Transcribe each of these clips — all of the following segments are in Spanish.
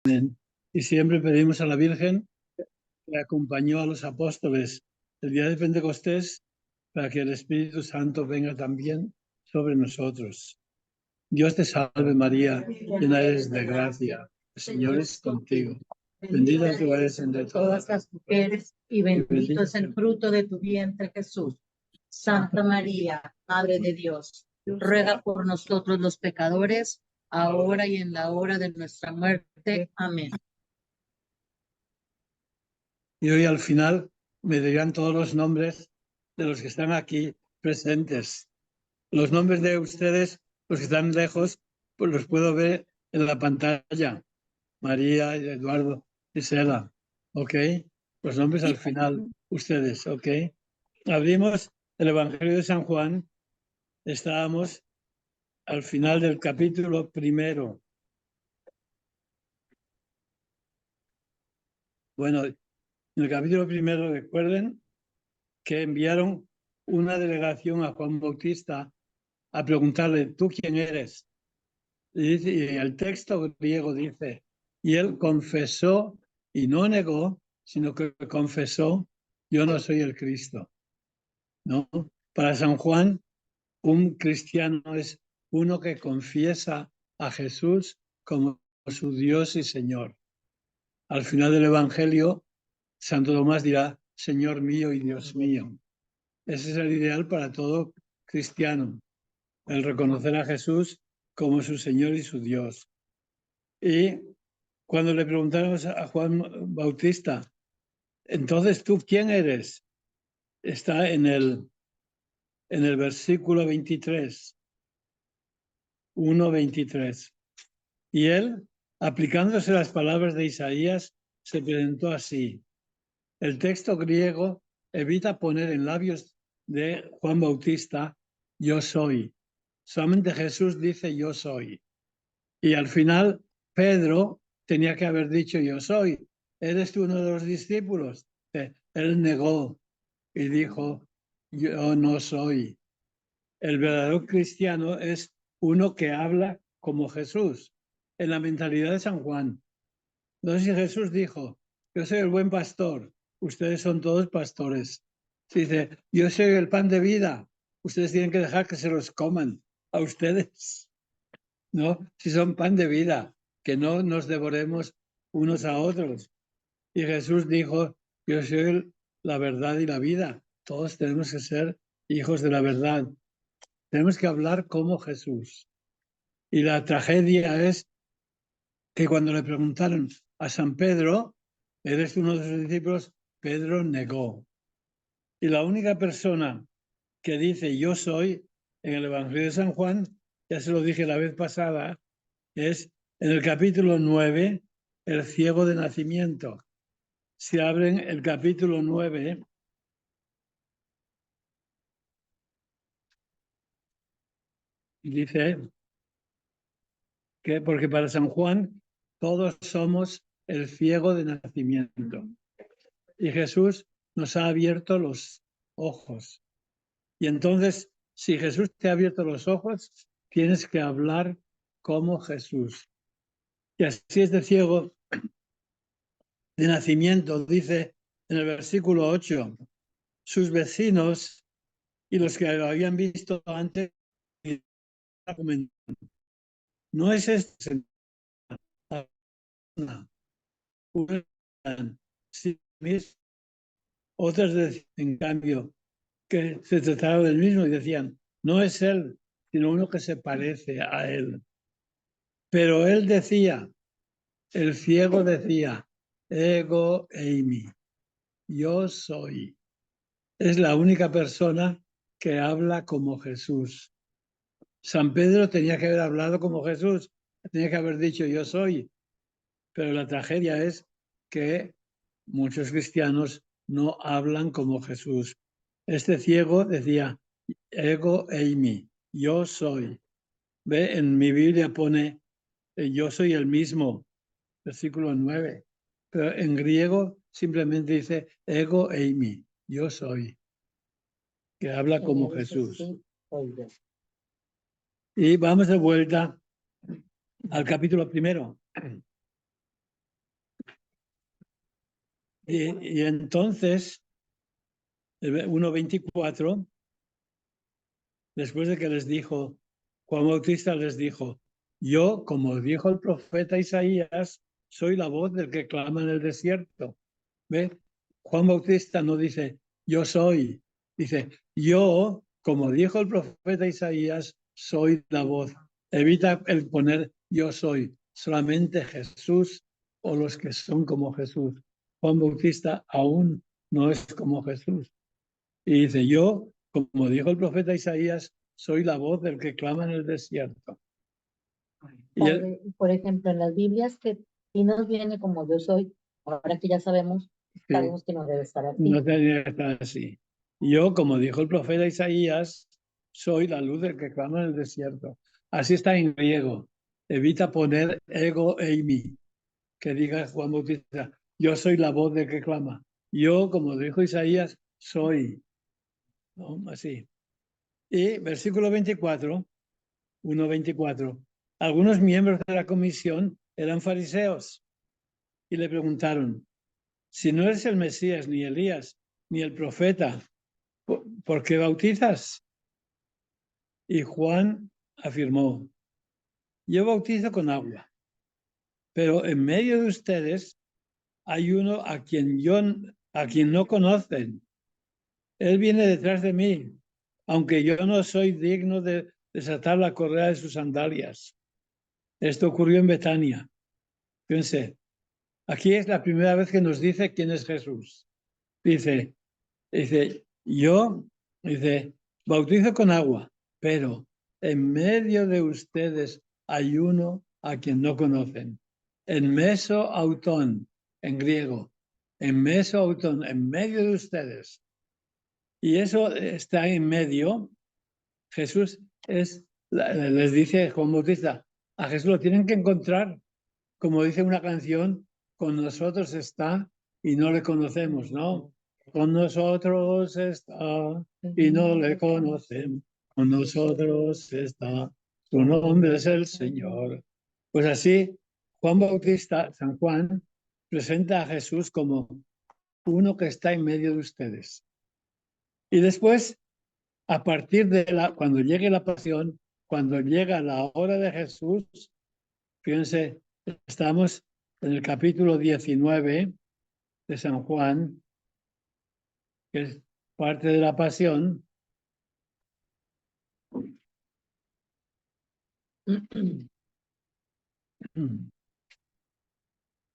Y siempre pedimos a la Virgen que acompañó a los apóstoles el día de Pentecostés para que el Espíritu Santo venga también sobre nosotros. Dios te salve María, llena eres de gracia, el Señor es contigo. Bendita tú eres entre todas las mujeres y bendito es el fruto de tu vientre Jesús. Santa María, Madre de Dios, ruega por nosotros los pecadores, ahora y en la hora de nuestra muerte. Amén. Y hoy al final me dirán todos los nombres de los que están aquí presentes. Los nombres de ustedes, los que están lejos, pues los puedo ver en la pantalla. María, Eduardo, Gisela, ¿ok? Los nombres al final, ustedes, ¿ok? Abrimos el Evangelio de San Juan. Estábamos al final del capítulo 1. Bueno, en el capítulo 1 recuerden que enviaron una delegación a Juan Bautista a preguntarle, ¿tú quién eres? Y el texto griego dice, y él confesó y no negó, sino que confesó, yo no soy el Cristo. ¿No? Para San Juan, un cristiano es uno que confiesa a Jesús como su Dios y Señor. Al final del Evangelio, Santo Tomás dirá, Señor mío y Dios mío. Ese es el ideal para todo cristiano, el reconocer a Jesús como su Señor y su Dios. Y cuando le preguntaron a Juan Bautista, entonces, ¿tú quién eres? Está en el versículo 23, 1:23. Y él, aplicándose las palabras de Isaías, se presentó así. El texto griego evita poner en labios de Juan Bautista, yo soy. Solamente Jesús dice, yo soy. Y al final, Pedro tenía que haber dicho, yo soy. ¿Eres tú uno de los discípulos? Él negó y dijo, yo no soy. El verdadero cristiano es uno que habla como Jesús, en la mentalidad de San Juan. Entonces, si Jesús dijo, yo soy el buen pastor, ustedes son todos pastores. Si dice, yo soy el pan de vida, ustedes tienen que dejar que se los coman a ustedes, ¿no? Si son pan de vida, que no nos devoremos unos a otros. Y Jesús dijo, yo soy la verdad y la vida. Todos tenemos que ser hijos de la verdad. Tenemos que hablar como Jesús. Y la tragedia es que cuando le preguntaron a San Pedro, ¿eres uno de sus discípulos? Pedro negó. Y la única persona que dice yo soy en el Evangelio de San Juan, ya se lo dije la vez pasada, es en el capítulo 9, el ciego de nacimiento. Si abren el capítulo 9, dice que porque para San Juan todos somos el ciego de nacimiento. Y Jesús nos ha abierto los ojos. Y entonces, si Jesús te ha abierto los ojos, tienes que hablar como Jesús. Y así es de ciego de nacimiento, dice en el versículo 8, sus vecinos y los que lo habían visto antes, no es este, otras decían, en cambio, que se trataba del mismo y decían, no es él, sino uno que se parece a él. Pero él decía, el ciego decía, ego eimi, yo soy. Es la única persona que habla como Jesús. San Pedro tenía que haber hablado como Jesús, tenía que haber dicho yo soy. Pero la tragedia es que muchos cristianos no hablan como Jesús. Este ciego decía, ego eimi, yo soy. Ve, en mi Biblia pone, yo soy el mismo, versículo 9. Pero en griego simplemente dice, ego eimi, yo soy, que habla como Jesús. Y vamos de vuelta al capítulo 1. Y entonces, el 1:24, después de que les dijo, Juan Bautista les dijo, yo, como dijo el profeta Isaías, soy la voz del que clama en el desierto. ¿Ve? Juan Bautista no dice, yo soy, dice, yo, como dijo el profeta Isaías, soy la voz. Evita el poner yo soy, solamente Jesús o los que son como Jesús. Juan Bautista aún no es como Jesús. Y dice, yo, como dijo el profeta Isaías, soy la voz del que clama en el desierto. Y él, Por ejemplo, en las Biblias que sí nos viene como yo soy, ahora que ya sabemos que no debe estar así. no tenía que estar así. Yo, como dijo el profeta Isaías, soy la luz del que clama en el desierto. Así está en griego. Evita poner ego eimi, que diga Juan Bautista, yo soy la voz del que clama. Yo, como dijo Isaías, soy. ¿No? Así. Y versículo 24, 1:24. Algunos miembros de la comisión eran fariseos y le preguntaron, si no eres el Mesías, ni Elías, ni el profeta, ¿por qué bautizas? Y Juan afirmó, yo bautizo con agua, pero en medio de ustedes hay uno a quien no conocen. Él viene detrás de mí, aunque yo no soy digno de desatar la correa de sus sandalias. Esto ocurrió en Betania. Fíjense, aquí es la primera vez que nos dice quién es Jesús. Dice, yo, bautizo con agua, pero en medio de ustedes hay uno a quien no conocen. En meso autón, en griego. En meso autón, en medio de ustedes. Y eso está en medio. Jesús les dice Juan Bautista, a Jesús lo tienen que encontrar, como dice una canción, con nosotros está y no le conocemos, ¿no? Con nosotros está y no le conocemos. Con nosotros está, su nombre es el Señor. Pues así, Juan Bautista, San Juan, presenta a Jesús como uno que está en medio de ustedes. Y después, a partir de cuando llegue la pasión, cuando llega la hora de Jesús, fíjense, estamos en el capítulo 19 de San Juan, que es parte de la pasión.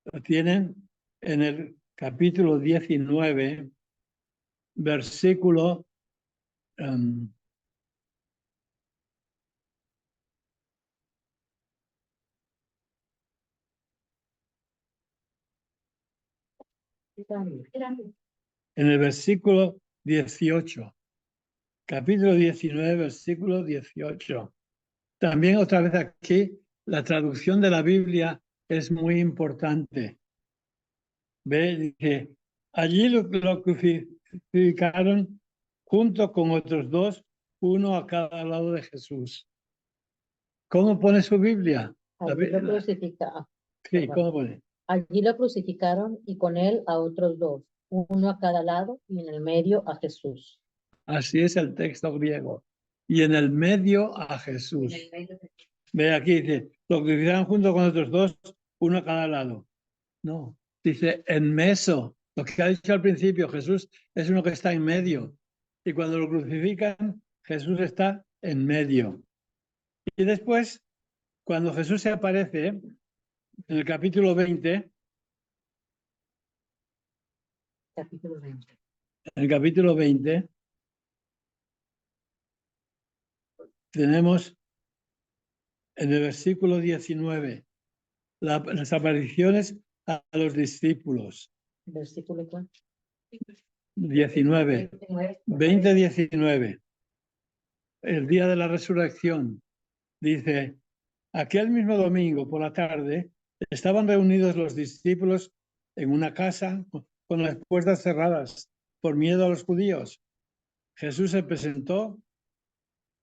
Lo tienen en el capítulo 19, versículo 18. Capítulo 19, versículo 18. También otra vez aquí, la traducción de la Biblia es muy importante. Ve, dice, allí lo crucificaron junto con otros dos, uno a cada lado de Jesús. ¿Cómo pone su Biblia? Allí lo crucificaron. Sí, ¿cómo pone? Allí lo crucificaron y con él a otros dos, uno a cada lado y en el medio a Jesús. Así es el texto griego. Y en el medio a Jesús. Ve aquí, dice, lo crucificaron junto con otros dos, uno a cada lado. No, dice en meso. Lo que ha dicho al principio, Jesús es uno que está en medio. Y cuando lo crucifican, Jesús está en medio. Y después, cuando Jesús se aparece, en el capítulo 20, en el capítulo 20, tenemos en el versículo 19 las apariciones a los discípulos. ¿Versículo cuál? 19, 20-19. El día de la resurrección. Dice, aquel mismo domingo por la tarde estaban reunidos los discípulos en una casa con las puertas cerradas por miedo a los judíos. Jesús se presentó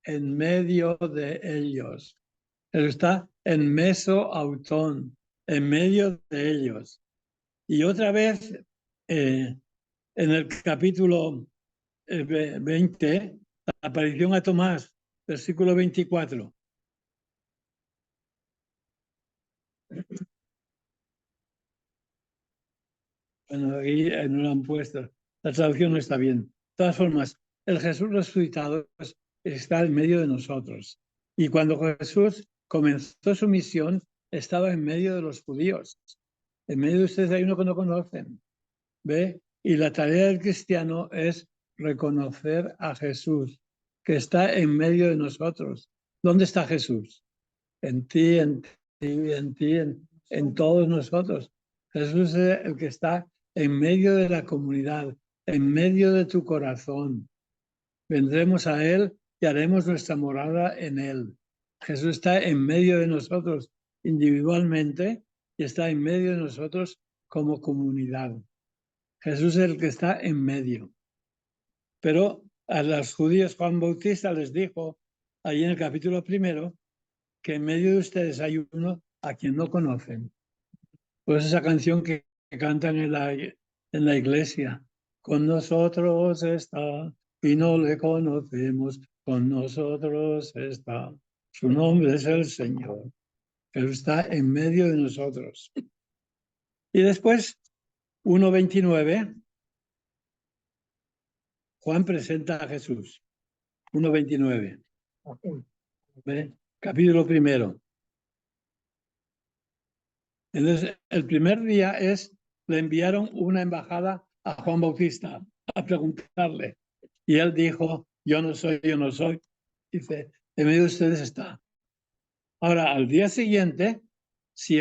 en medio de ellos. Él está en meso autón, en medio de ellos. Y otra vez en el capítulo 20, la aparición a Tomás, versículo 24. Bueno, aquí no lo han puesto. La traducción no está bien. De todas formas, el Jesús resucitado está en medio de nosotros. Y cuando Jesús comenzó su misión, estaba en medio de los judíos. En medio de ustedes hay uno que no conocen. ¿Ve? Y la tarea del cristiano es reconocer a Jesús, que está en medio de nosotros. ¿Dónde está Jesús? En ti, en ti, en ti, en todos nosotros. Jesús es el que está en medio de la comunidad, en medio de tu corazón. Vendremos a Él y haremos nuestra morada en Él. Jesús está en medio de nosotros individualmente y está en medio de nosotros como comunidad. Jesús es el que está en medio. Pero a los judíos Juan Bautista les dijo, ahí en el capítulo 1, que en medio de ustedes hay uno a quien no conocen. Pues esa canción que cantan en la iglesia, con nosotros está y no le conocemos, con nosotros está. Su nombre es el Señor, pero está en medio de nosotros. Y después, 1:29, Juan presenta a Jesús. 1:29. ¿Ve? Capítulo 1. Entonces, el primer día le enviaron una embajada a Juan Bautista a preguntarle. Y él dijo, yo no soy. Dice, en medio de ustedes está. Ahora, al día siguiente, si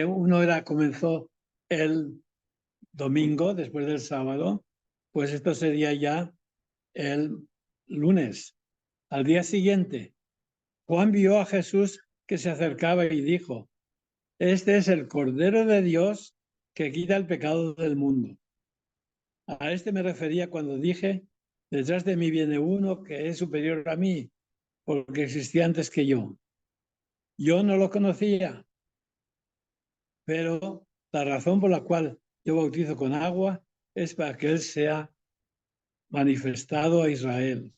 comenzó el domingo, después del sábado, pues esto sería ya el lunes. Al día siguiente, Juan vio a Jesús que se acercaba y dijo, este es el Cordero de Dios que quita el pecado del mundo. A este me refería cuando dije, detrás de mí viene uno que es superior a mí, porque existía antes que yo. Yo no lo conocía, pero la razón por la cual yo bautizo con agua es para que Él sea manifestado a Israel.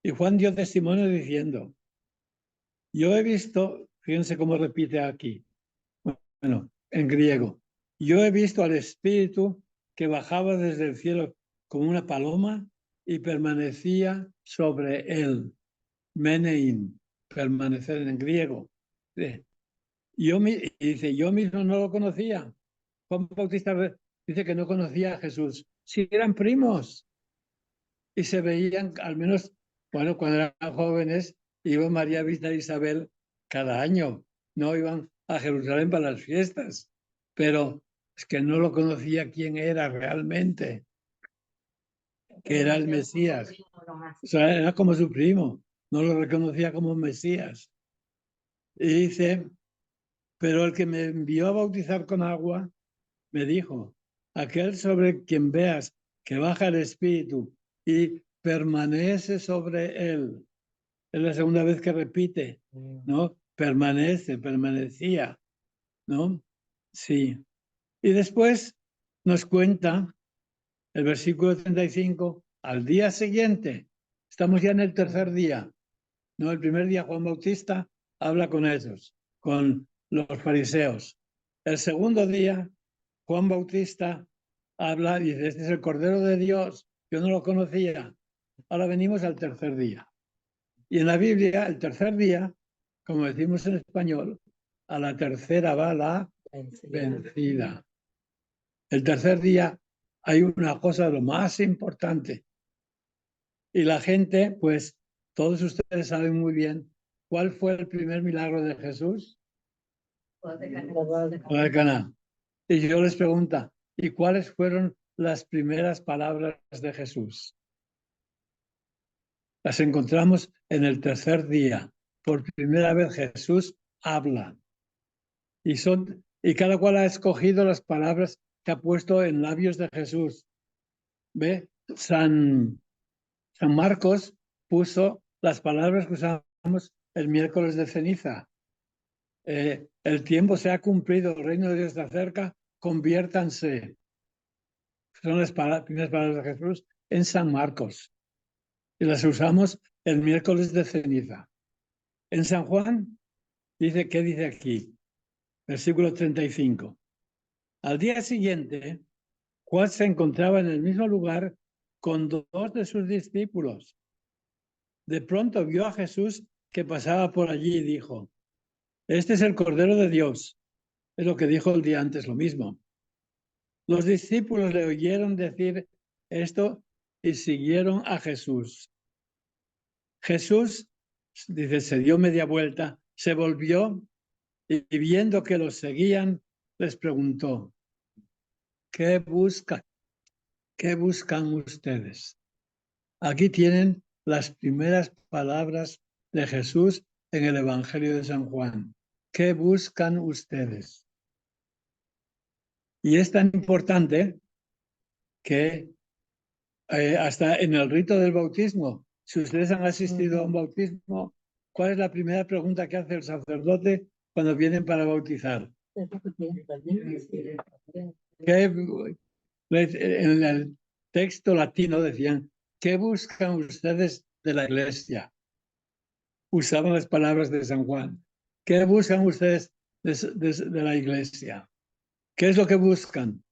Y Juan dio testimonio diciendo, yo he visto, fíjense cómo repite aquí, bueno, en griego, yo he visto al Espíritu que bajaba desde el cielo como una paloma y permanecía sobre él. Menein, permanecer en griego. Y dice, yo mismo no lo conocía. Juan Bautista dice que no conocía a Jesús. Sí, eran primos. Y se veían, al menos, bueno, cuando eran jóvenes, iba María a visitar a Isabel cada año. No iban a Jerusalén para las fiestas. Pero es que no lo conocía quién era realmente, que era el Mesías. O sea, era como su primo. No lo reconocía como Mesías. Y dice, pero el que me envió a bautizar con agua, me dijo, aquel sobre quien veas que baja el Espíritu y permanece sobre él. Es la segunda vez que repite, ¿no? Permanecía, ¿no? Sí. Y después nos cuenta el versículo 35, al día siguiente, estamos ya en el tercer día, ¿no? El primer día Juan Bautista habla con ellos, con los fariseos. El segundo día, Juan Bautista habla y dice, este es el Cordero de Dios, yo no lo conocía. Ahora venimos al tercer día. Y en la Biblia, el tercer día, como decimos en español, a la tercera va la vencida. El tercer día hay una cosa de lo más importante. Y la gente, pues, todos ustedes saben muy bien cuál fue el primer milagro de Jesús. La de Caná. Y yo les pregunto, ¿y cuáles fueron las primeras palabras de Jesús? Las encontramos en el tercer día. Por primera vez Jesús habla. Y cada cual ha escogido las palabras que ha puesto en labios de Jesús. ¿Ve? San Marcos puso las palabras que usamos el miércoles de ceniza. El tiempo se ha cumplido, el reino de Dios está cerca, conviértanse. son las primeras palabras de Jesús en San Marcos. Y las usamos el miércoles de ceniza. En San Juan, dice, ¿qué dice aquí? Versículo 35. Al día siguiente, Juan se encontraba en el mismo lugar con dos de sus discípulos. De pronto vio a Jesús que pasaba por allí y dijo, este es el Cordero de Dios. Es lo que dijo el día antes, lo mismo. Los discípulos le oyeron decir esto y siguieron a Jesús. Jesús, dice, se dio media vuelta, se volvió y viendo que los seguían, les preguntó, ¿qué buscan? ¿Qué buscan ustedes? Aquí tienen las primeras palabras de Jesús en el Evangelio de San Juan. ¿Qué buscan ustedes? Y es tan importante que hasta en el rito del bautismo, si ustedes han asistido a un bautismo, ¿cuál es la primera pregunta que hace el sacerdote cuando vienen para bautizar? En el texto latino decían, ¿qué buscan ustedes de la iglesia? Usaban las palabras de San Juan. ¿Qué buscan ustedes de la iglesia? ¿Qué es lo que buscan?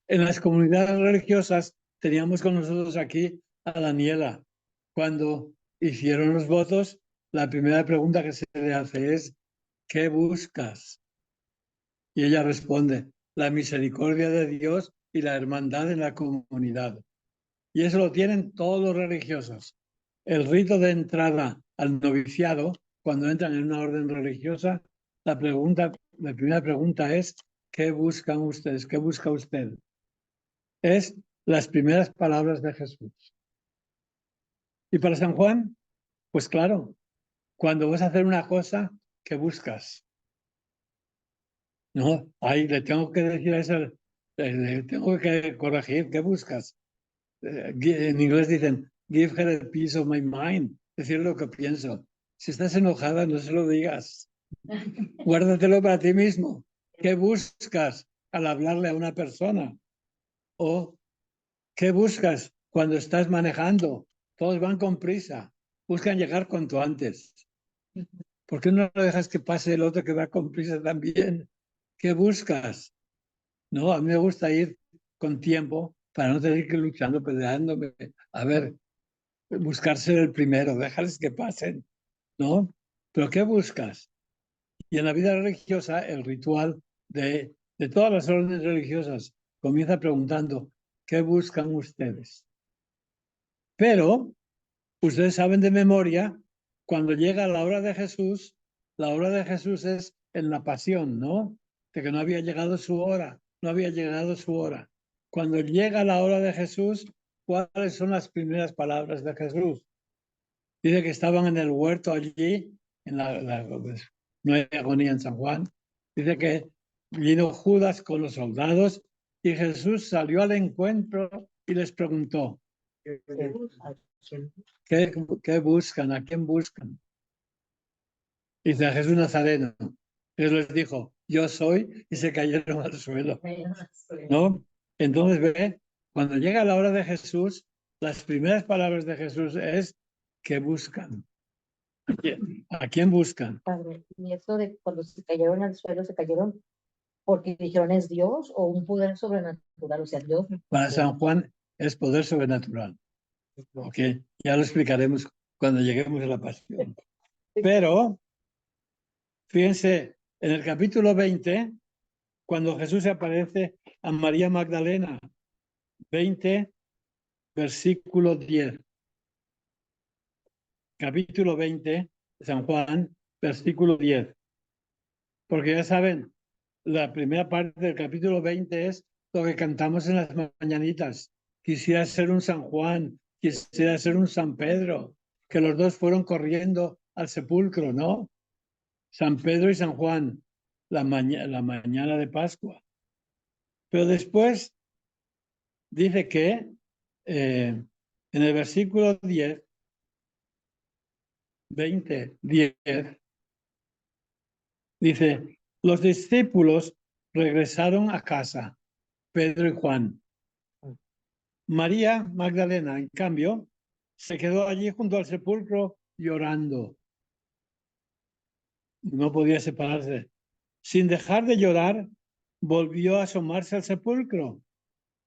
En las comunidades religiosas teníamos con nosotros aquí a Daniela. Cuando hicieron los votos, la primera pregunta que se le hace es, ¿qué buscas? Y ella responde, la misericordia de Dios y la hermandad en la comunidad. Y eso lo tienen todos los religiosos. El rito de entrada al noviciado, cuando entran en una orden religiosa, la primera pregunta es, ¿qué buscan ustedes? ¿Qué busca usted? Es las primeras palabras de Jesús. Y para San Juan, pues claro, cuando vas a hacer una cosa, ¿qué buscas? No, ahí le tengo que decir a eso, le tengo que corregir, ¿qué buscas? En inglés dicen, give her a piece of my mind, decir lo que pienso. Si estás enojada, no se lo digas. Guárdatelo para ti mismo. ¿Qué buscas al hablarle a una persona? ¿O qué buscas cuando estás manejando? Todos van con prisa, buscan llegar cuanto antes. ¿Por qué no dejas que pase el otro que va con prisa también? ¿Qué buscas? No, a mí me gusta ir con tiempo para no tener que ir luchando, peleándome. A ver, buscar ser el primero, déjales que pasen, ¿no? Pero ¿qué buscas? Y en la vida religiosa, el ritual de todas las órdenes religiosas comienza preguntando, ¿qué buscan ustedes? Pero ustedes saben de memoria, cuando llega la hora de Jesús es en la pasión, ¿no? De que no había llegado su hora, no había llegado su hora. Cuando llega la hora de Jesús, ¿cuáles son las primeras palabras de Jesús? Dice que estaban en el huerto allí, pues, no hay agonía en San Juan. Dice que vino Judas con los soldados y Jesús salió al encuentro y les preguntó, ¿qué buscan? ¿A quién buscan? Dice a Jesús Nazareno. Jesús les dijo, yo soy, y se cayeron al suelo. ¿No? Entonces ve, cuando llega la hora de Jesús, las primeras palabras de Jesús es, ¿qué buscan? ¿A quién buscan? Padre, y eso de cuando se cayeron al suelo, se cayeron porque dijeron es Dios o un poder sobrenatural, o sea, Dios. Para San Juan es poder sobrenatural. ¿Ok? Ya lo explicaremos cuando lleguemos a la pasión. Pero, fíjense, en el capítulo 20, cuando Jesús se aparece a María Magdalena, 20, versículo 10. Capítulo 20, San Juan, versículo 10. Porque ya saben, la primera parte del capítulo 20 es lo que cantamos en las mañanitas. Quisiera ser un San Juan, quisiera ser un San Pedro, que los dos fueron corriendo al sepulcro, ¿no? San Pedro y San Juan, la mañana de Pascua. Pero después dice que en el versículo 10, 20, 10, dice, los discípulos regresaron a casa, Pedro y Juan. María Magdalena, en cambio, se quedó allí junto al sepulcro llorando. No podía separarse. Sin dejar de llorar, volvió a asomarse al sepulcro.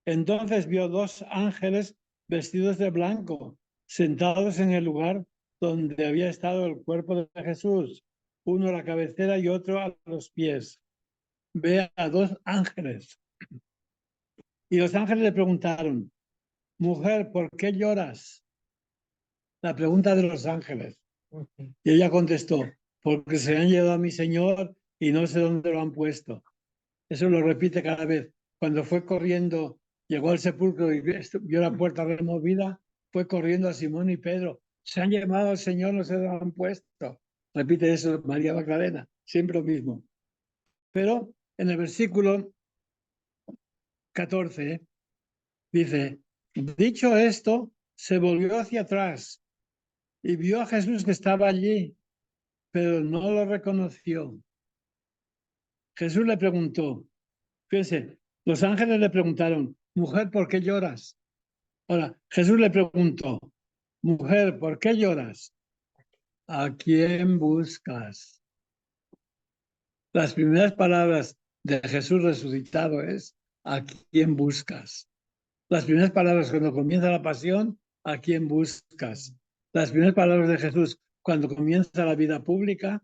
Entonces vio dos ángeles vestidos de blanco, sentados en el lugar donde había estado el cuerpo de Jesús, uno a la cabecera y otro a los pies. Ve a dos ángeles. Y los ángeles le preguntaron, mujer, ¿por qué lloras? La pregunta de los ángeles. Y ella contestó, porque se han llevado a mi Señor y no sé dónde lo han puesto. Eso lo repite cada vez. Cuando fue corriendo, llegó al sepulcro y vio la puerta removida, fue corriendo a Simón y Pedro. Se han llevado al Señor, no sé dónde lo han puesto. Repite eso María Magdalena, siempre lo mismo. Pero en el versículo 14 dice, dicho esto, se volvió hacia atrás y vio a Jesús que estaba allí, pero no lo reconoció. Jesús le preguntó, fíjense, los ángeles le preguntaron, mujer, ¿por qué lloras? Ahora, Jesús le preguntó, mujer, ¿por qué lloras? ¿A quién buscas? Las primeras palabras de Jesús resucitado es, ¿a quién buscas? Las primeras palabras cuando comienza la pasión, ¿a quién buscas? Las primeras palabras de Jesús cuando comienza la vida pública,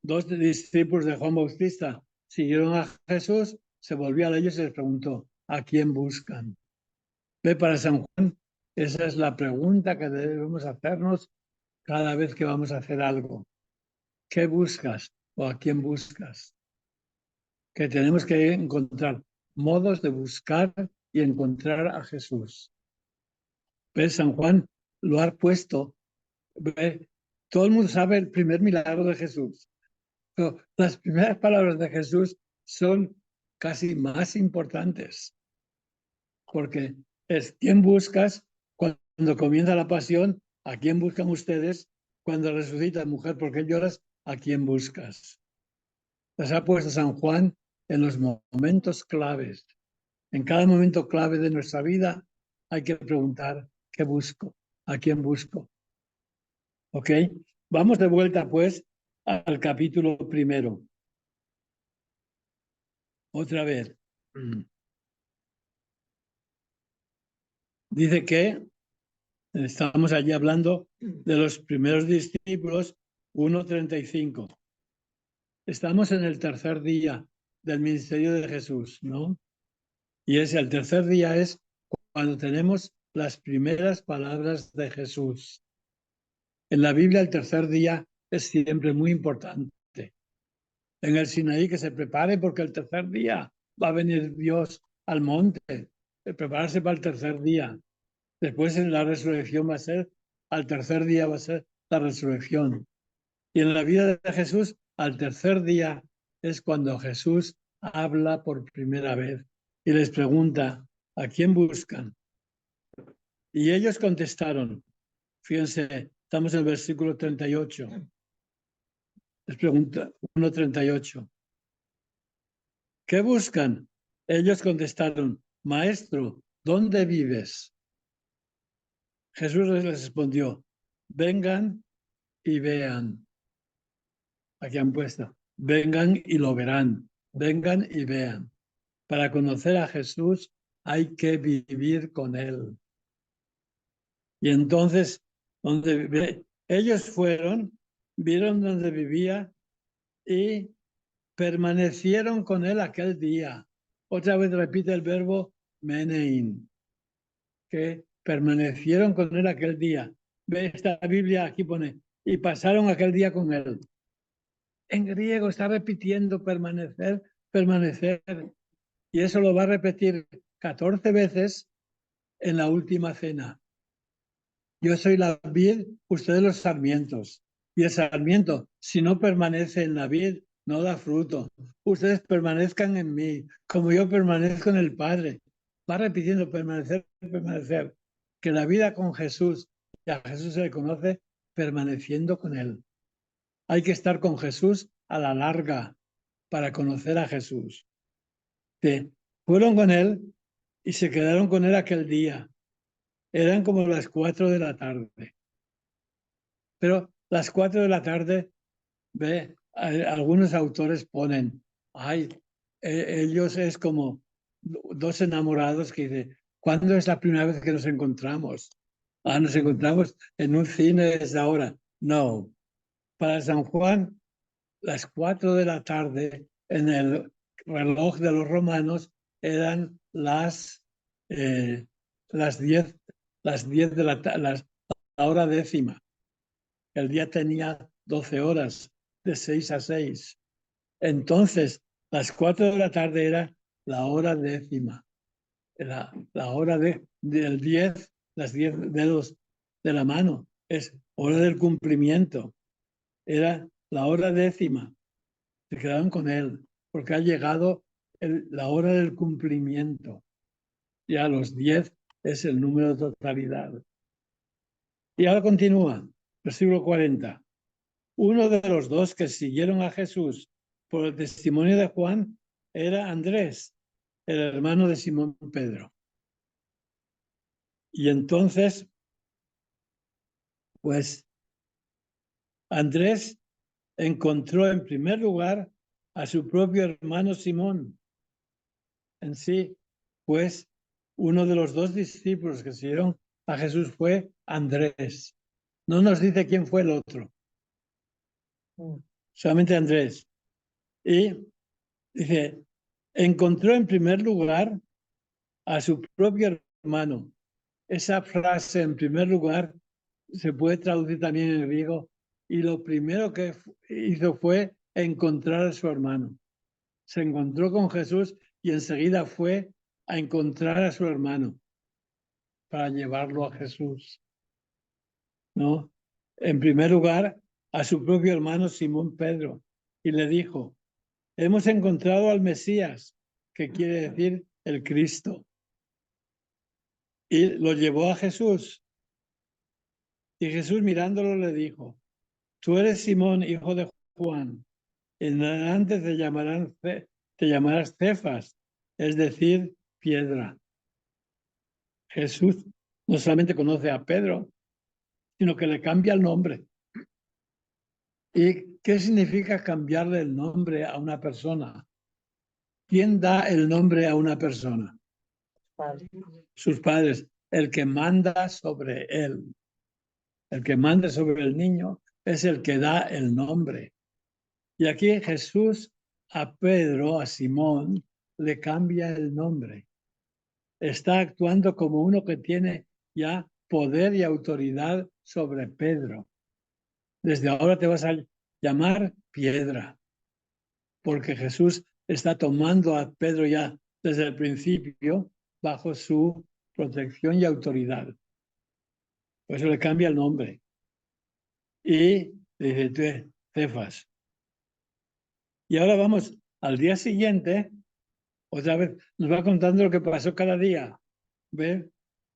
dos discípulos de Juan Bautista siguieron a Jesús, se volvió a ellos y les preguntó, ¿a quién buscan? Ve, para San Juan, esa es la pregunta que debemos hacernos cada vez que vamos a hacer algo. ¿Qué buscas o a quién buscas? Que tenemos que encontrar modos de buscar y encontrar a Jesús. ¿Ves? San Juan lo ha puesto. ¿Ve? Todo el mundo sabe el primer milagro de Jesús. Pero las primeras palabras de Jesús son casi más importantes. Porque es quién buscas cuando comienza la pasión, a quién buscan ustedes, cuando resucita mujer, ¿por qué lloras? ¿A quién buscas? Las ha puesto San Juan en los momentos claves. En cada momento clave de nuestra vida hay que preguntar, ¿qué busco? ¿A quién busco? ¿Ok? Vamos de vuelta pues al capítulo primero. Otra vez. Dice que estamos allí hablando de los primeros discípulos, 1:35. Estamos en el tercer día del ministerio de Jesús, ¿no? Y el tercer día es cuando tenemos las primeras palabras de Jesús. En la Biblia el tercer día es siempre muy importante. En el Sinaí que se prepare porque el tercer día va a venir Dios al monte. Prepararse para el tercer día. Después en la resurrección va a ser, al tercer día va a ser la resurrección. Y en la vida de Jesús, al tercer día es cuando Jesús habla por primera vez y les pregunta, ¿a quién buscan? Y ellos contestaron, fíjense, estamos en el versículo 38. Les pregunta 1:38. ¿Qué buscan? Ellos contestaron, Maestro, ¿dónde vives? Jesús les respondió, vengan y vean. Aquí han puesto, vengan y lo verán, vengan y vean. Para conocer a Jesús hay que vivir con Él. Y entonces, ellos fueron, vieron donde vivía y permanecieron con Él aquel día. Otra vez repite el verbo menein, que permanecieron con Él aquel día. Ve, esta Biblia aquí pone, y pasaron aquel día con Él. En griego está repitiendo permanecer, permanecer. Y eso lo va a repetir 14 veces en la última cena. Yo soy la vid, ustedes los sarmientos. Y el sarmiento, si no permanece en la vid, no da fruto. Ustedes permanezcan en mí, como yo permanezco en el Padre. Va repitiendo permanecer, permanecer. Que la vida con Jesús, y a Jesús se le conoce permaneciendo con Él. Hay que estar con Jesús a la larga para conocer a Jesús. Fueron con Él y se quedaron con Él aquel día. eran como las 4 de la tarde. Pero las 4 de la tarde, ve, algunos autores ponen, ay, ellos es como dos enamorados que dicen, ¿cuándo es la primera vez que nos encontramos? Ah, nos encontramos en un cine desde ahora. No, para San Juan, las 4 de la tarde en el reloj de los romanos eran las 10, de la hora décima. El día tenía 12 horas, de 6 a 6. Entonces, las 4 de la tarde era la hora décima. La hora del 10, las 10 dedos de la mano. Es hora del cumplimiento. Era la hora décima. Se quedaron con él, porque ha llegado la hora del cumplimiento. Ya los 10 es el número de totalidad. Y ahora continúa, versículo 40. Uno de los dos que siguieron a Jesús por el testimonio de Juan era Andrés, el hermano de Simón Pedro. Y entonces, pues, Andrés encontró en primer lugar a su propio hermano Simón. En sí, pues, uno de los dos discípulos que siguieron a Jesús fue Andrés. No nos dice quién fue el otro, solamente Andrés. Y dice, encontró en primer lugar a su propio hermano. Esa frase, en primer lugar, se puede traducir también en griego, y lo primero que hizo fue encontrar a su hermano. Se encontró con Jesús y enseguida fue a encontrar a su hermano para llevarlo a Jesús, ¿no? En primer lugar, a su propio hermano Simón Pedro, y le dijo, hemos encontrado al Mesías, que quiere decir el Cristo. Y lo llevó a Jesús. Y Jesús mirándolo le dijo, tú eres Simón, hijo de Juan. En adelante te llamarás Cefas, es decir, piedra. Jesús no solamente conoce a Pedro, sino que le cambia el nombre. ¿Y qué significa cambiarle el nombre a una persona? ¿Quién da el nombre a una persona? Sus padres. El que manda sobre él. El que manda sobre el niño es el que da el nombre. Y aquí Jesús a Pedro, a Simón, le cambia el nombre. Está actuando como uno que tiene ya poder y autoridad sobre Pedro. Desde ahora te vas a llamar piedra, porque Jesús está tomando a Pedro ya desde el principio bajo su protección y autoridad. Por eso le cambia el nombre. Y le dice, Cefas. Y ahora vamos al día siguiente, otra vez nos va contando lo que pasó cada día. ¿Ve?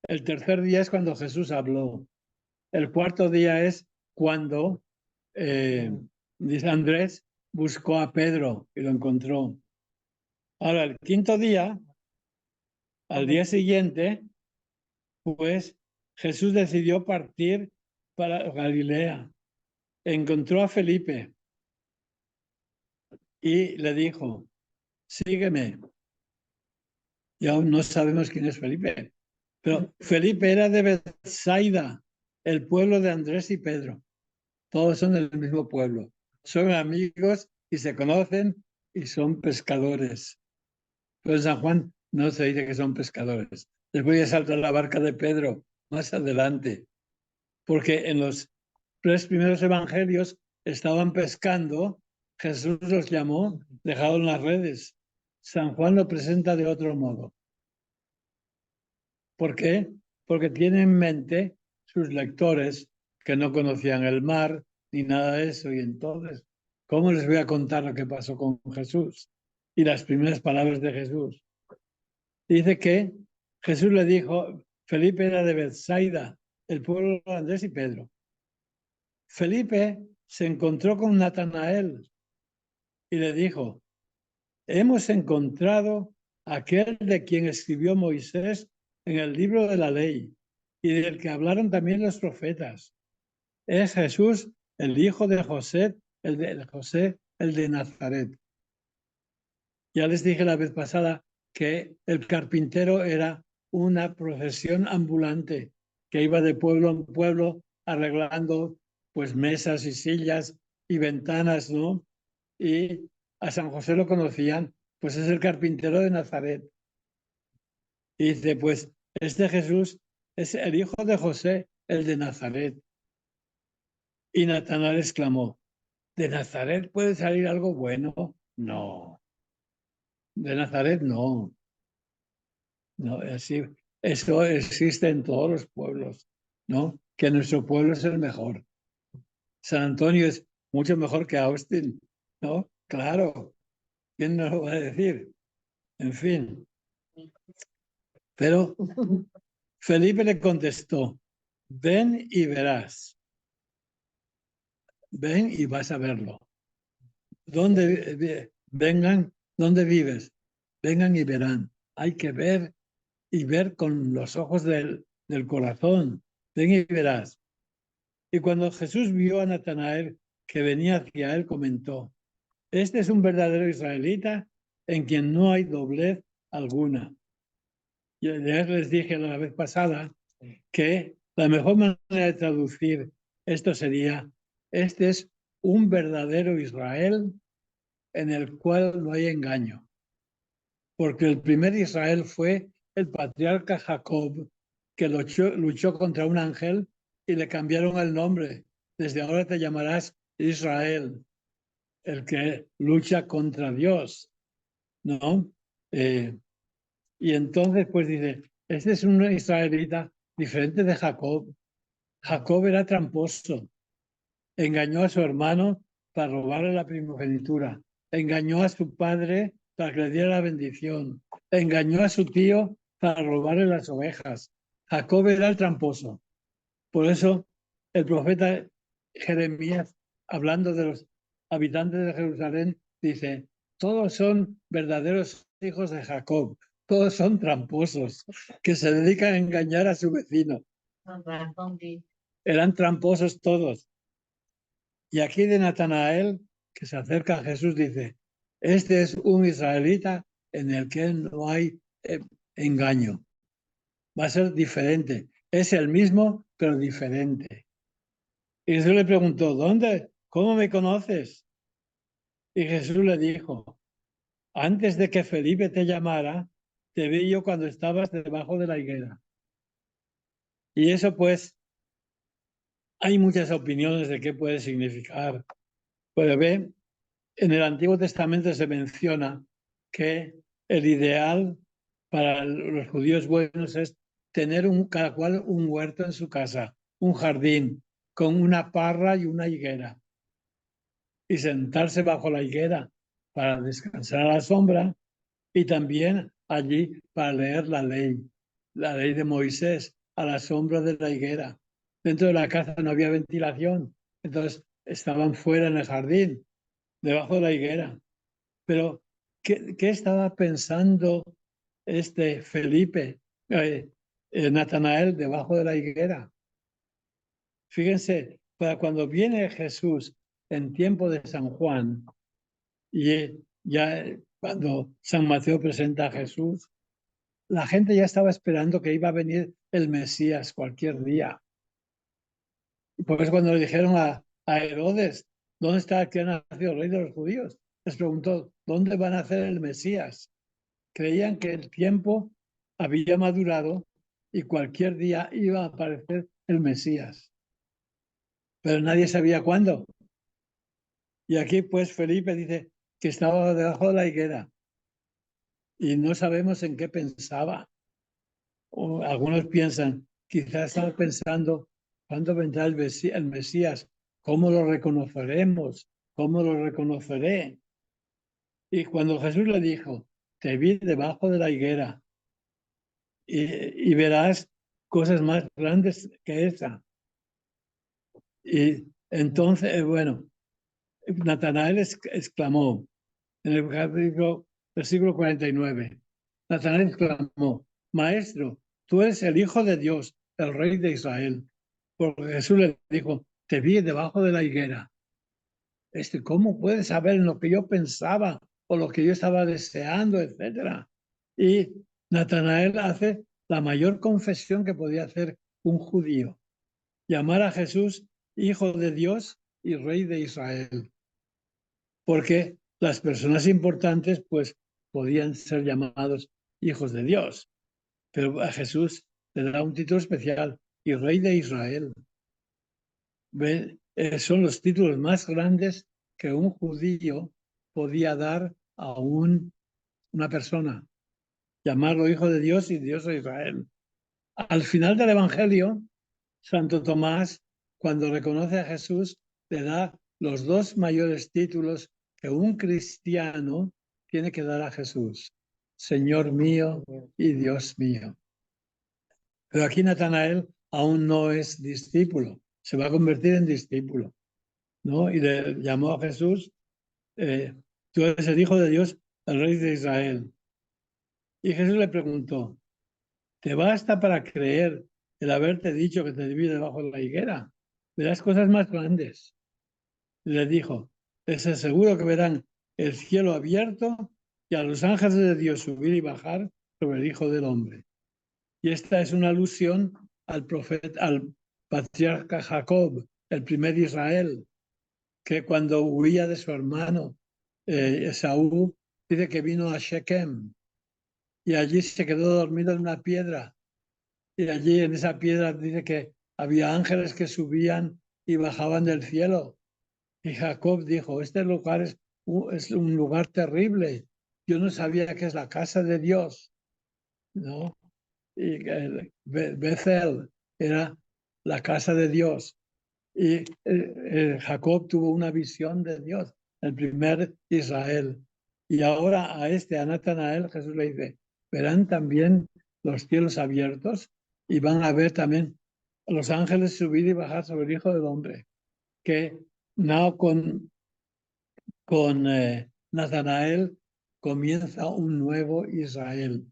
El tercer día es cuando Jesús habló. El cuarto día es cuando, dice Andrés, buscó a Pedro y lo encontró. Ahora, el quinto día, al día siguiente, pues Jesús decidió partir para Galilea. Encontró a Felipe y le dijo, sígueme. Y aún no sabemos quién es Felipe. Pero Felipe era de Bethsaida, el pueblo de Andrés y Pedro. Todos son del mismo pueblo. Son amigos y se conocen y son pescadores. Pero en San Juan no se dice que son pescadores. Después ya salta la barca de Pedro más adelante. Porque en los 3 primeros evangelios estaban pescando, Jesús los llamó, dejaron las redes. San Juan lo presenta de otro modo. ¿Por qué? Porque tiene en mente sus lectores que no conocían el mar ni nada de eso. Y entonces, ¿cómo les voy a contar lo que pasó con Jesús? Y las primeras palabras de Jesús. Dice que Jesús le dijo, Felipe era de Bethsaida, el pueblo de Andrés y Pedro. Felipe se encontró con Natanael y le dijo, hemos encontrado a aquel de quien escribió Moisés en el libro de la ley y del que hablaron también los profetas. Es Jesús, el hijo de José, el de Nazaret. Ya les dije la vez pasada que el carpintero era una profesión ambulante que iba de pueblo en pueblo arreglando pues mesas y sillas y ventanas, ¿no? Y a San José lo conocían, pues es el carpintero de Nazaret. Y dice, pues este Jesús es el hijo de José, el de Nazaret. Y Natanael exclamó, ¿de Nazaret puede salir algo bueno? No, de Nazaret no. No, así, eso existe en todos los pueblos, ¿no? Que nuestro pueblo es el mejor. San Antonio es mucho mejor que Austin, ¿no? Claro, ¿quién nos lo va a decir? En fin, pero Felipe le contestó, ven y verás, ven y vas a verlo. Vengan, ¿dónde vives? Vengan y verán. Hay que ver y ver con los ojos del corazón. Ven y verás. Y cuando Jesús vio a Natanael que venía hacia él, comentó, este es un verdadero israelita en quien no hay doblez alguna. Yo ya les dije la vez pasada que la mejor manera de traducir esto sería, este es un verdadero Israel en el cual no hay engaño. Porque el primer Israel fue el patriarca Jacob, que luchó contra un ángel y le cambiaron el nombre. Desde ahora te llamarás Israel, el que lucha contra Dios, ¿no? Y entonces, pues dice, este es un israelita diferente de Jacob. Jacob era tramposo, engañó a su hermano para robarle la primogenitura, engañó a su padre para que le diera la bendición, engañó a su tío para robarle las ovejas. Jacob era el tramposo. Por eso el profeta Jeremías, hablando de los habitantes de Jerusalén, dice, todos son verdaderos hijos de Jacob, todos son tramposos, que se dedican a engañar a su vecino. Eran tramposos todos. Y aquí de Natanael, que se acerca a Jesús, dice, este es un israelita en el que no hay engaño. Va a ser diferente. Es el mismo, pero diferente. Y Jesús le preguntó, ¿dónde? ¿Cómo me conoces? Y Jesús le dijo, antes de que Felipe te llamara, te vi yo cuando estabas debajo de la higuera. Y eso pues, hay muchas opiniones de qué puede significar. Pero ve, en el Antiguo Testamento se menciona que el ideal para los judíos buenos es tener cada cual un huerto en su casa, un jardín, con una parra y una higuera. Y sentarse bajo la higuera para descansar a la sombra y también allí para leer la ley de Moisés, a la sombra de la higuera. Dentro de la casa no había ventilación, entonces estaban fuera en el jardín, debajo de la higuera. Pero, ¿qué estaba pensando este Felipe, Natanael, debajo de la higuera? Fíjense, para cuando viene Jesús en tiempo de San Juan, y ya cuando San Mateo presenta a Jesús, la gente ya estaba esperando que iba a venir el Mesías cualquier día. Y por eso cuando le dijeron a Herodes, ¿dónde está el que ha nacido el rey de los judíos? Les preguntó, ¿dónde va a nacer el Mesías? Creían que el tiempo había madurado y cualquier día iba a aparecer el Mesías. Pero nadie sabía cuándo. Y aquí pues Felipe dice que estaba debajo de la higuera y no sabemos en qué pensaba. O algunos piensan, quizás estaba pensando, ¿cuándo vendrá el Mesías? ¿Cómo lo reconoceremos? ¿Cómo lo reconoceré? Y cuando Jesús le dijo, te vi debajo de la higuera y verás cosas más grandes que esa. Y entonces, bueno, Natanael exclamó en el versículo 49, Natanael exclamó, Maestro, tú eres el Hijo de Dios, el rey de Israel. Porque Jesús le dijo, te vi debajo de la higuera. ¿Cómo puedes saber lo que yo pensaba o lo que yo estaba deseando, etcétera? Y Natanael hace la mayor confesión que podía hacer un judío: llamar a Jesús Hijo de Dios y Rey de Israel. Porque las personas importantes, pues, podían ser llamados hijos de Dios, pero a Jesús le da un título especial, y Rey de Israel. Son los títulos más grandes que un judío podía dar a una persona, llamarlo Hijo de Dios y Dios de Israel. Al final del Evangelio, Santo Tomás, cuando reconoce a Jesús, le da los dos mayores títulos que un cristiano tiene que dar a Jesús: Señor mío y Dios mío. Pero aquí Natanael aún no es discípulo, se va a convertir en discípulo, ¿no? Y le llamó a Jesús, tú eres el Hijo de Dios, el Rey de Israel. Y Jesús le preguntó, ¿te basta para creer el haberte dicho que te vi debajo de la higuera? Verás cosas más grandes. Le dijo, les aseguro que verán el cielo abierto y a los ángeles de Dios subir y bajar sobre el Hijo del Hombre. Y esta es una alusión al profeta, al patriarca Jacob, el primer Israel, que cuando huía de su hermano Esaú, dice que vino a Shechem y allí se quedó dormido en una piedra. Y allí en esa piedra dice que había ángeles que subían y bajaban del cielo. Y Jacob dijo, este lugar es un lugar terrible. Yo no sabía que es la casa de Dios, ¿no? Y Bethel era la casa de Dios. Y Jacob tuvo una visión de Dios, el primer Israel. Y ahora a Natanael, Jesús le dice, verán también los cielos abiertos y van a ver también a los ángeles subir y bajar sobre el Hijo del Hombre. Que no con Natanael comienza un nuevo Israel,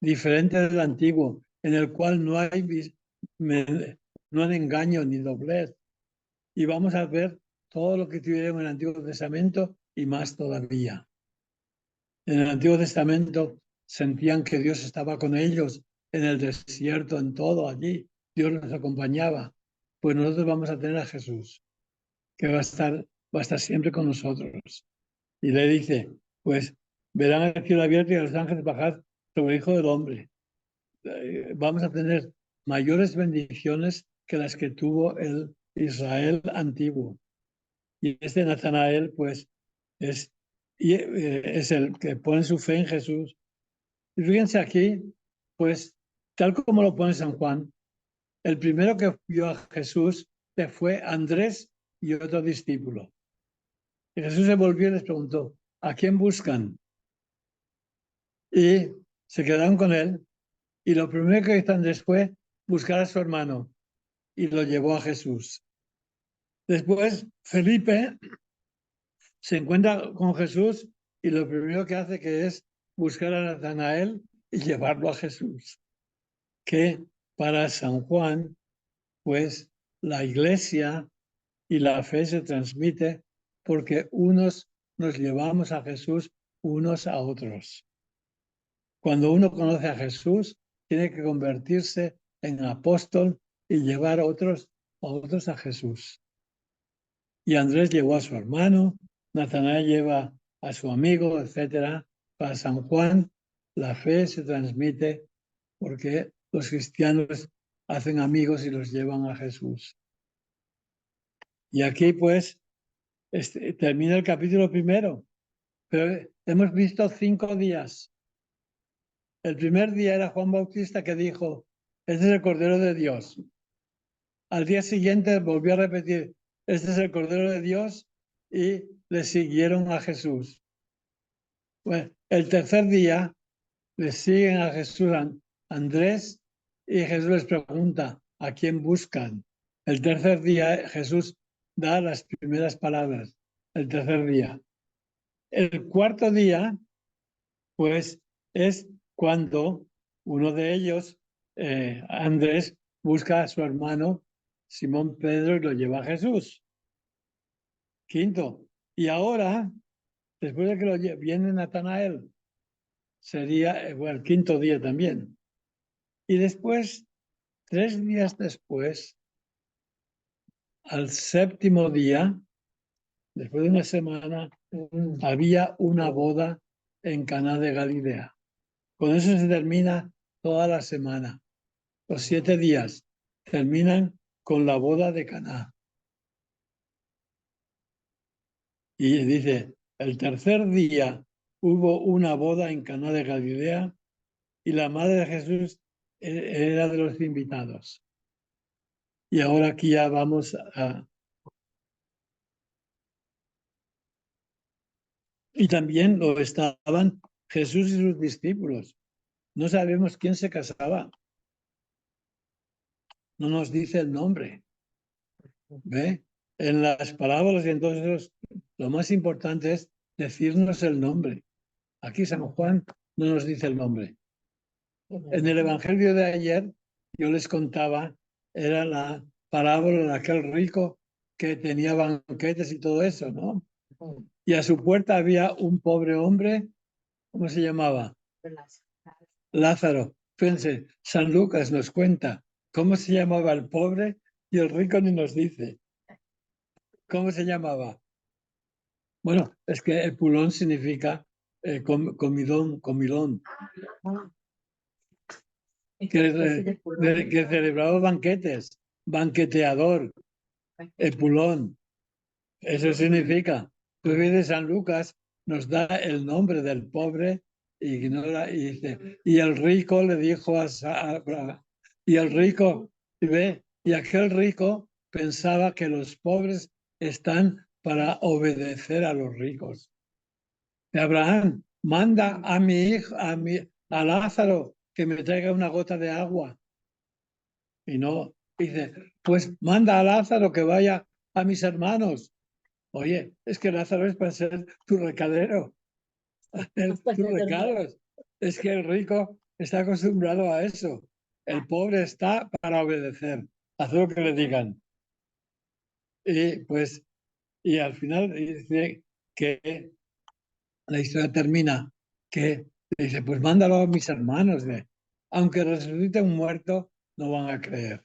diferente del antiguo, en el cual no hay engaño ni doblez. Y vamos a ver todo lo que tuvieron en el Antiguo Testamento y más todavía. En el Antiguo Testamento sentían que Dios estaba con ellos en el desierto, en todo allí. Dios los acompañaba. Pues nosotros vamos a tener a Jesús, que va a estar siempre con nosotros. Y le dice, pues verán el cielo abierto y a los ángeles bajar sobre el Hijo del Hombre. Vamos a tener mayores bendiciones que las que tuvo el Israel antiguo. Y este Natanael, pues, es el que pone su fe en Jesús. Y fíjense aquí, pues, tal como lo pone San Juan, el primero que vio a Jesús fue Andrés y otro discípulo. Y Jesús se volvió y les preguntó, ¿a quién buscan? Y se quedaron con él. Y lo primero que hizo Andrés fue buscar a su hermano y lo llevó a Jesús. Después, Felipe se encuentra con Jesús y lo primero que hace que es buscar a Natanael y llevarlo a Jesús. Que para San Juan, pues la iglesia y la fe se transmite porque unos nos llevamos a Jesús unos a otros. Cuando uno conoce a Jesús, tiene que convertirse en apóstol y llevar a otros a Jesús. Y Andrés llevó a su hermano, Natanael lleva a su amigo, etc. Para San Juan, la fe se transmite porque los cristianos hacen amigos y los llevan a Jesús. Y aquí, pues, termina el capítulo primero, pero hemos visto 5 días. El primer día era Juan Bautista que dijo, este es el Cordero de Dios. Al día siguiente volvió a repetir, este es el Cordero de Dios, y le siguieron a Jesús. Bueno, el tercer día le siguen a Jesús Andrés y Jesús les pregunta, ¿a quién buscan? El tercer día Jesús da las primeras palabras, el tercer día. El cuarto día, pues, es cuando uno de ellos, Andrés, busca a su hermano Simón Pedro y lo lleva a Jesús. Quinto, y ahora, después de que viene Natanael, sería el quinto día también. Y después, 3 días después, al séptimo día, después de una semana, había una boda en Caná de Galilea. Con eso se termina toda la semana. Los 7 días terminan con la boda de Caná. Y dice, el tercer día hubo una boda en Caná de Galilea y la madre de Jesús era de los invitados. Y ahora aquí ya vamos a... Y también lo estaban Jesús y sus discípulos. No sabemos quién se casaba. No nos dice el nombre. ¿Ve? En las parábolas y entonces lo más importante es decirnos el nombre. Aquí San Juan no nos dice el nombre. En el Evangelio de ayer yo les contaba, era la parábola de aquel rico que tenía banquetes y todo eso, ¿no? Y a su puerta había un pobre hombre, ¿cómo se llamaba? Lázaro. Fíjense, San Lucas nos cuenta cómo se llamaba el pobre y el rico ni nos dice. ¿Cómo se llamaba? Bueno, es que epulón significa comilón, que celebraba banquetes, banqueteador, epulón. Eso significa. Pues de San Lucas nos da el nombre del pobre y dice, y el rico le dijo y el rico, y aquel rico pensaba que los pobres están para obedecer a los ricos. Abraham, manda a mi hijo, a Lázaro, que me traiga una gota de agua. Y no, dice, pues manda a Lázaro que vaya a mis hermanos. Oye, es que Lázaro es para ser tu recadero, tus recados. Es que el rico está acostumbrado a eso. El pobre está para obedecer, hacer lo que le digan. Y pues, y al final dice que la historia termina que dice, pues mándalo a mis hermanos. Aunque resucite un muerto, no van a creer.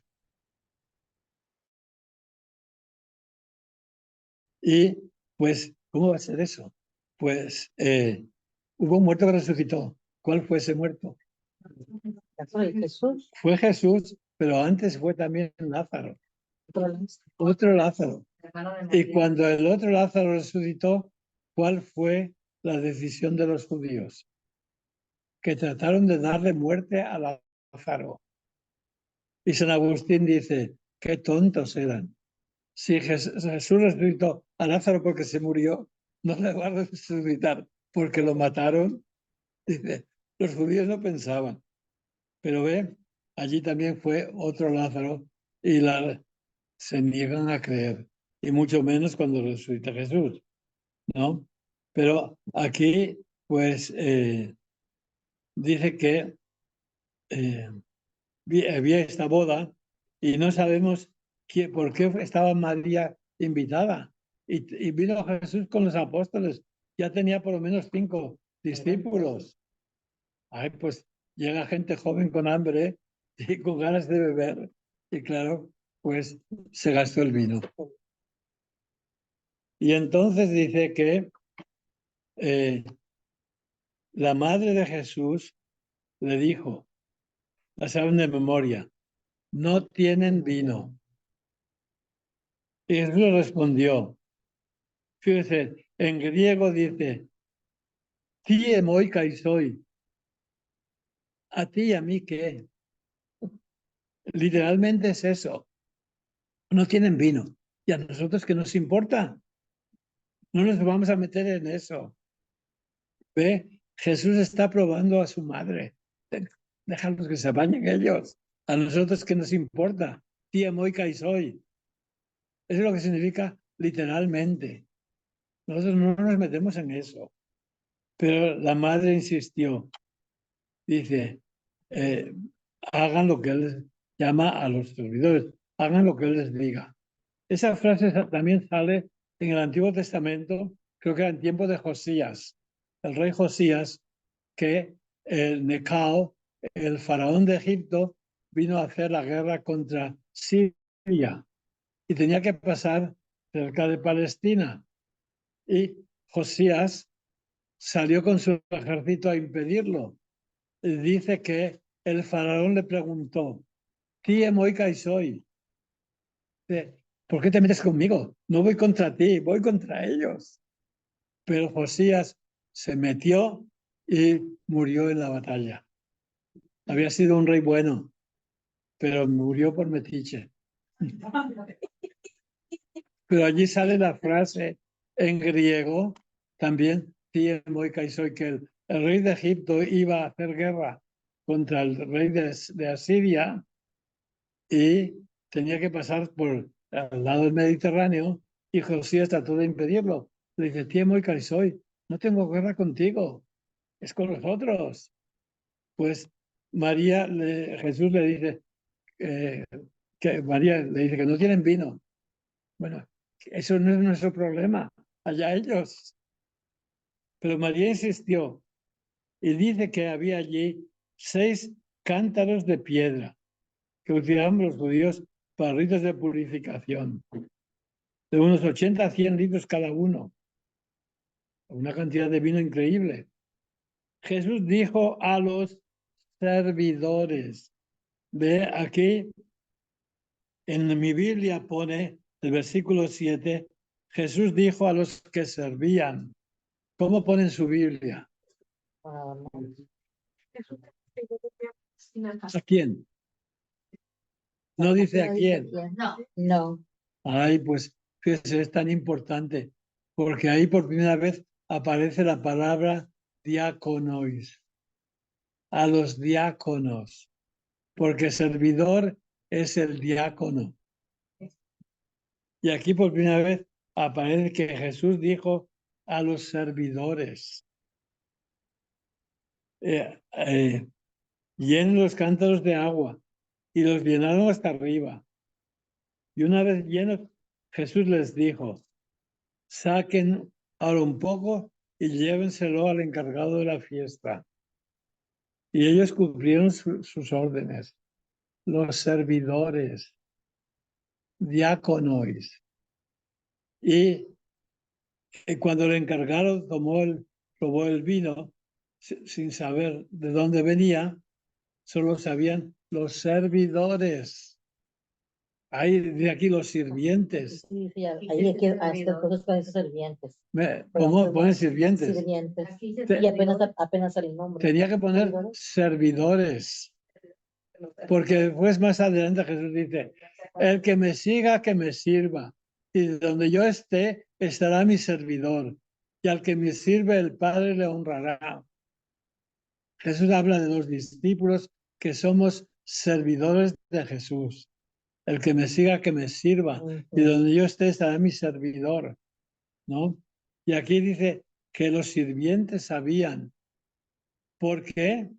Y pues, ¿cómo va a ser eso? Pues hubo un muerto que resucitó. ¿Cuál fue ese muerto? Jesús. Fue Jesús, pero antes fue también Lázaro. Otro Lázaro. Y cuando el otro Lázaro resucitó, ¿cuál fue la decisión de los judíos? Que trataron de darle muerte a Lázaro. Y San Agustín dice, qué tontos eran. Si Jesús resucitó a Lázaro porque se murió, no le va a resucitar porque lo mataron. Dice, los judíos no pensaban. Pero ve, allí también fue otro Lázaro y se niegan a creer. Y mucho menos cuando resucita Jesús, ¿no? Pero aquí, pues, dice que había esta boda y no sabemos por qué estaba María invitada. Y vino Jesús con los apóstoles. Ya tenía por lo menos 5 discípulos. Ay, pues llega gente joven con hambre y con ganas de beber. Y claro, pues se gastó el vino. Y entonces dice que la madre de Jesús le dijo, la saben de memoria, no tienen vino. Y Jesús le respondió, fíjese, en griego dice, tie moi soy, a ti y a mí qué. Literalmente es eso. No tienen vino. ¿Y a nosotros qué nos importa? No nos vamos a meter en eso. ¿Ve? Jesús está probando a su madre. Déjalos que se bañen ellos. A nosotros qué nos importa. Tía moica y soy. Eso es lo que significa literalmente. Nosotros no nos metemos en eso. Pero la madre insistió. Dice, hagan lo que él llama a los servidores, hagan lo que Él les diga. Esa frase también sale en el Antiguo Testamento, creo que era en tiempo de Josías, el rey Josías, que el Necao, el faraón de Egipto, vino a hacer la guerra contra Siria y tenía que pasar cerca de Palestina. Y Josías salió con su ejército a impedirlo. Y dice que el faraón le preguntó, ¿Tie moica y soy? ¿Por qué te metes conmigo? No voy contra ti, voy contra ellos. Pero Josías se metió y murió en la batalla. Había sido un rey bueno, pero murió por metiche. Pero allí sale la frase en griego también, que el rey de Egipto iba a hacer guerra contra el rey de Asiria y tenía que pasar por al lado del Mediterráneo y Josías trató de impedirlo. Le dice, Tiemo y Carisoy, no tengo guerra contigo, es con los otros. Pues Jesús le dice que María le dice que no tienen vino. Bueno, eso no es nuestro problema, allá ellos. Pero María insistió y dice que había allí 6 cántaros de piedra que utilizaban los judíos para ritos de purificación, de unos 80 a 100 litros cada uno, una cantidad de vino increíble. Jesús dijo a los servidores, ve aquí, en mi Biblia pone el versículo 7, Jesús dijo a los que servían. ¿Cómo pone en su Biblia? ¿A quién? No dice a quién. No. Ay, pues fíjese, es tan importante, porque ahí por primera vez aparece la palabra diáconos, a los diáconos, porque servidor es el diácono. Y aquí por primera vez aparece que Jesús dijo a los servidores, llenen los cántaros de agua, y los llenaron hasta arriba. Y una vez llenos, Jesús les dijo, saquen ahora un poco y llévenselo al encargado de la fiesta. Y ellos cumplieron sus órdenes. Los servidores, diáconos. Y cuando el encargado probó el vino, sin saber de dónde venía, solo sabían los servidores. Hay de aquí los sirvientes. Sí, sí, ahí aquí hasta todos parecen sirvientes. ¿Cómo ponen sirvientes? Sirvientes. Y apenas sale el nombre. Tenía que poner servidores. Porque después más adelante Jesús dice, el que me siga, que me sirva. Y donde yo esté, estará mi servidor. Y al que me sirve, el Padre le honrará. Jesús habla de los discípulos que somos servidores de Jesús. El que me siga, que me sirva. Y donde yo esté, estará mi servidor. ¿No? Y aquí dice que los sirvientes sabían. ¿Por qué?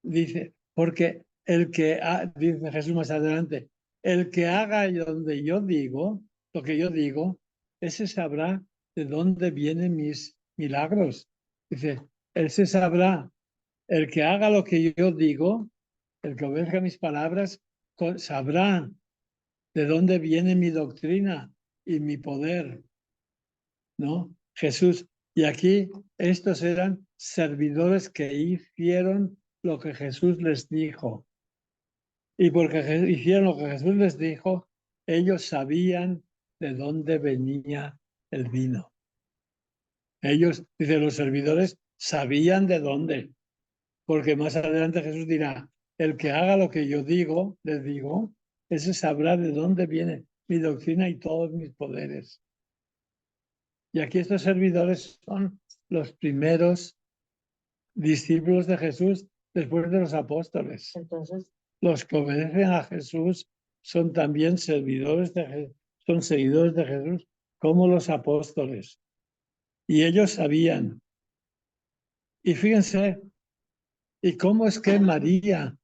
Dice, porque dice Jesús más adelante, el que haga donde yo digo, lo que yo digo, ese sabrá de dónde vienen mis milagros. Dice, ese sabrá, el que haga lo que yo digo, el que obedezca mis palabras, sabrá de dónde viene mi doctrina y mi poder, ¿no? Jesús, y aquí estos eran servidores que hicieron lo que Jesús les dijo. Y porque hicieron lo que Jesús les dijo, ellos sabían de dónde venía el vino. Ellos, dice, los servidores sabían de dónde. Porque más adelante Jesús dirá, el que haga lo que yo digo, les digo, ese sabrá de dónde viene mi doctrina y todos mis poderes. Y aquí estos servidores son los primeros discípulos de Jesús después de los apóstoles. Entonces, los que obedecen a Jesús son también servidores de Jesús, son seguidores de Jesús como los apóstoles. Y ellos sabían. Y fíjense, ¿y cómo es que María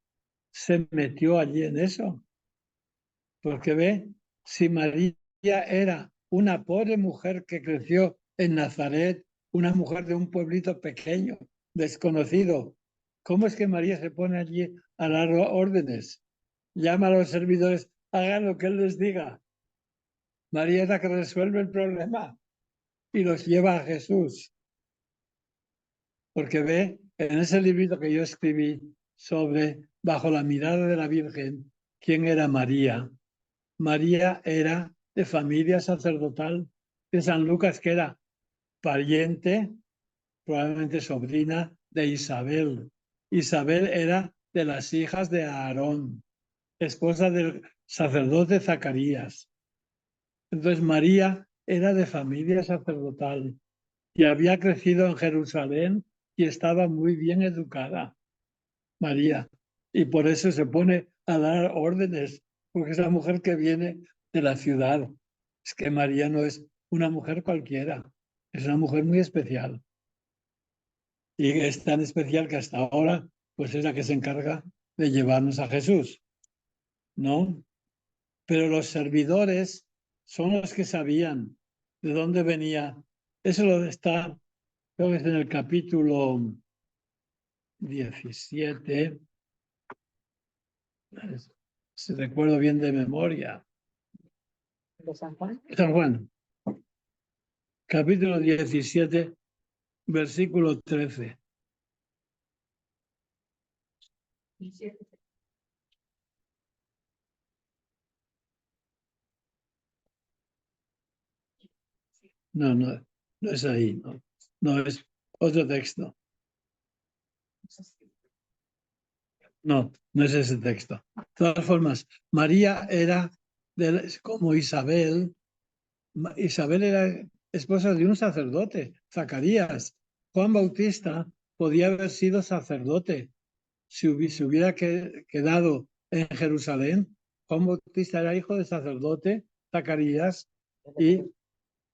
se metió allí en eso? Porque ve, si María era una pobre mujer que creció en Nazaret, una mujer de un pueblito pequeño, desconocido, ¿cómo es que María se pone allí a dar órdenes? Llama a los servidores, hagan lo que él les diga. María es la que resuelve el problema y los lleva a Jesús. Porque ve, en ese librito que yo escribí sobre Bajo la mirada de la Virgen, ¿quién era María? María era de familia sacerdotal de San Lucas, que era pariente, probablemente sobrina de Isabel. Isabel era de las hijas de Aarón, esposa del sacerdote Zacarías. Entonces María era de familia sacerdotal y había crecido en Jerusalén y estaba muy bien educada, María. Y por eso se pone a dar órdenes, porque es la mujer que viene de la ciudad. Es que María no es una mujer cualquiera, es una mujer muy especial. Y es tan especial que hasta ahora, pues es la que se encarga de llevarnos a Jesús, ¿no? Pero los servidores son los que sabían de dónde venía. Eso lo está, creo que es en el capítulo 17, si recuerdo bien de memoria. ¿De San Juan? San Juan, capítulo 17, versículo 13. No, no, no es ahí, no, no es otro texto. No, no es ese texto. De todas formas, María era como Isabel. Isabel era esposa de un sacerdote, Zacarías. Juan Bautista podía haber sido sacerdote si hubiera quedado en Jerusalén. Juan Bautista era hijo de sacerdote, Zacarías, y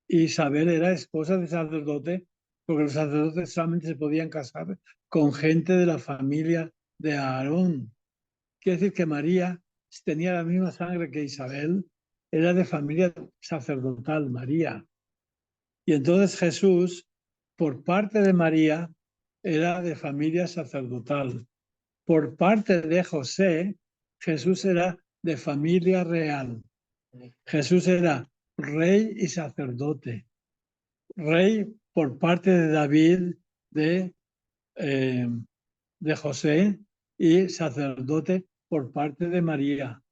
Isabel era esposa de sacerdote, porque los sacerdotes solamente se podían casar con gente de la familia de Aarón. Quiere decir que María tenía la misma sangre que Isabel, era de familia sacerdotal, María. Y entonces Jesús, por parte de María, era de familia sacerdotal. Por parte de José, Jesús era de familia real. Jesús era rey y sacerdote. Rey por parte de David, eh, de José, y sacerdote por parte de María.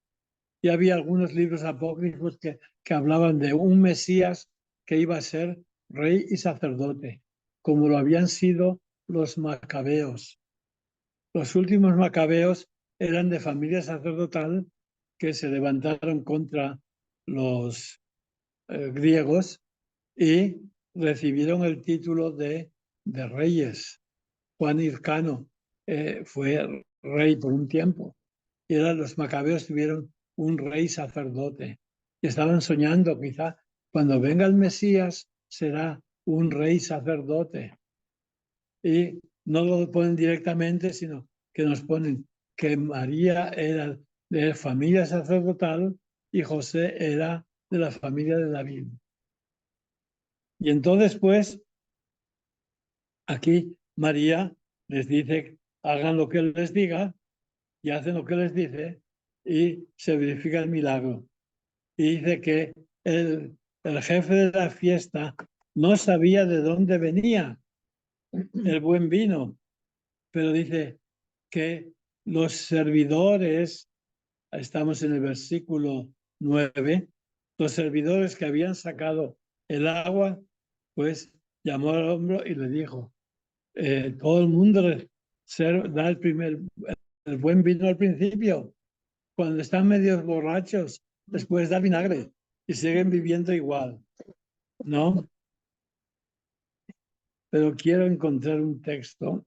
Y había algunos libros apócrifos que hablaban de un Mesías que iba a ser rey y sacerdote, como lo habían sido los macabeos. Los últimos macabeos eran de familia sacerdotal que se levantaron contra los griegos y recibieron el título de reyes. Juan Hircano fue rey por un tiempo. Y los macabeos tuvieron un rey sacerdote. Y estaban soñando, quizá cuando venga el Mesías será un rey sacerdote. Y no lo ponen directamente, sino que nos ponen que María era de familia sacerdotal y José era de la familia de David. Y entonces, pues, aquí María les dice, hagan lo que él les diga, y hacen lo que les dice, y se verifica el milagro. Y dice que el jefe de la fiesta no sabía de dónde venía el buen vino, pero dice que los servidores, estamos en el versículo 9, los servidores que habían sacado el agua, pues llamó al hombre y le dijo, todo el mundo da el buen vino al principio, cuando están medio borrachos, después da vinagre y siguen viviendo igual, ¿no? Pero quiero encontrar un texto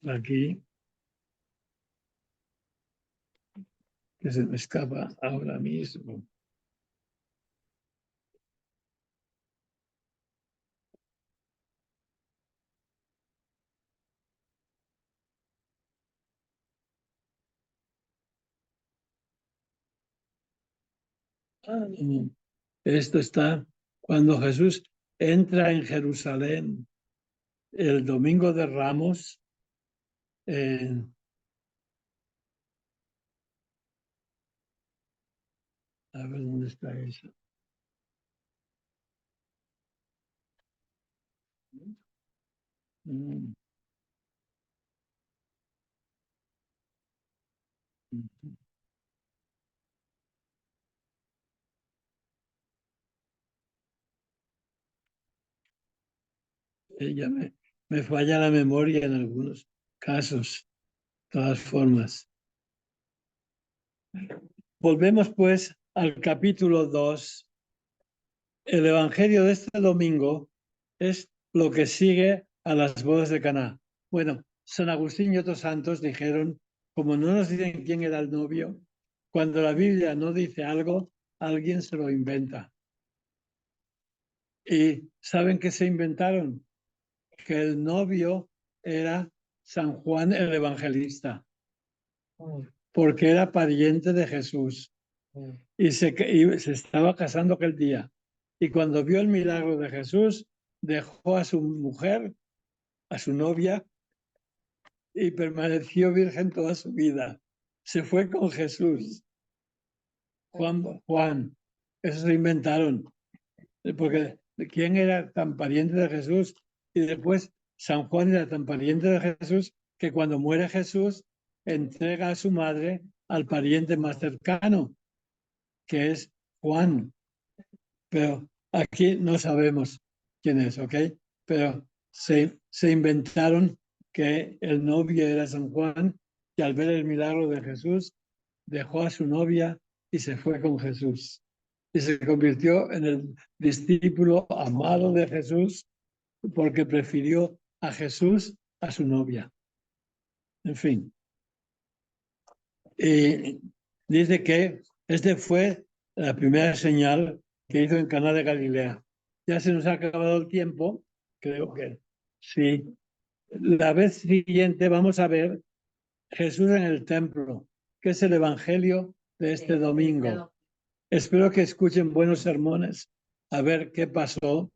aquí que se me escapa ahora mismo. Esto está cuando Jesús entra en Jerusalén el domingo de Ramos. A ver dónde está eso. Mm. Ya me falla la memoria en algunos casos, de todas formas. Volvemos pues al capítulo 2. El evangelio de este domingo es lo que sigue a las bodas de Caná. Bueno, San Agustín y otros santos dijeron, como no nos dicen quién era el novio, cuando la Biblia no dice algo, alguien se lo inventa. ¿Y saben qué se inventaron? Que el novio era San Juan el Evangelista, porque era pariente de Jesús y se estaba casando aquel día. Y cuando vio el milagro de Jesús, dejó a su mujer, a su novia, y permaneció virgen toda su vida. Se fue con Jesús. Juan, eso se inventaron, porque ¿quién era tan pariente de Jesús? Y después San Juan era tan pariente de Jesús que cuando muere Jesús entrega a su madre al pariente más cercano, que es Juan. Pero aquí no sabemos quién es, ¿ok? Pero se inventaron que el novio era San Juan y al ver el milagro de Jesús dejó a su novia y se fue con Jesús. Y se convirtió en el discípulo amado de Jesús porque prefirió a Jesús a su novia. En fin. Y dice que este fue la primera señal que hizo en Caná de Galilea. Ya se nos ha acabado el tiempo, creo que sí. La vez siguiente vamos a ver Jesús en el templo, que es el evangelio de este domingo. Espero que escuchen buenos sermones a ver qué pasó,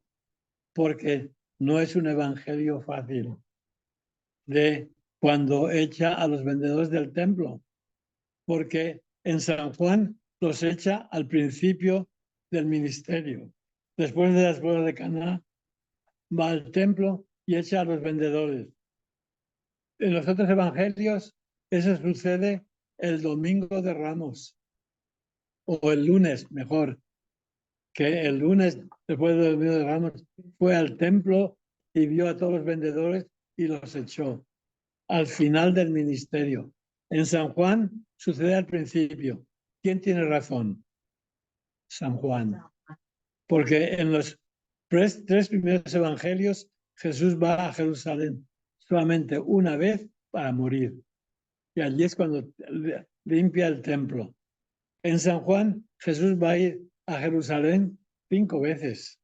porque no es un evangelio fácil de cuando echa a los vendedores del templo, porque en San Juan los echa al principio del ministerio. Después de las bodas de Caná, va al templo y echa a los vendedores. En los otros evangelios, eso sucede el domingo de Ramos, o el lunes, mejor, que el lunes, después del domingo de Ramos, fue al templo y vio a todos los vendedores y los echó al final del ministerio. En San Juan sucede al principio. ¿Quién tiene razón? San Juan. Porque en los tres primeros evangelios Jesús va a Jerusalén solamente una vez para morir. Y allí es cuando limpia el templo. En San Juan Jesús va a ir a Jerusalén 5 veces,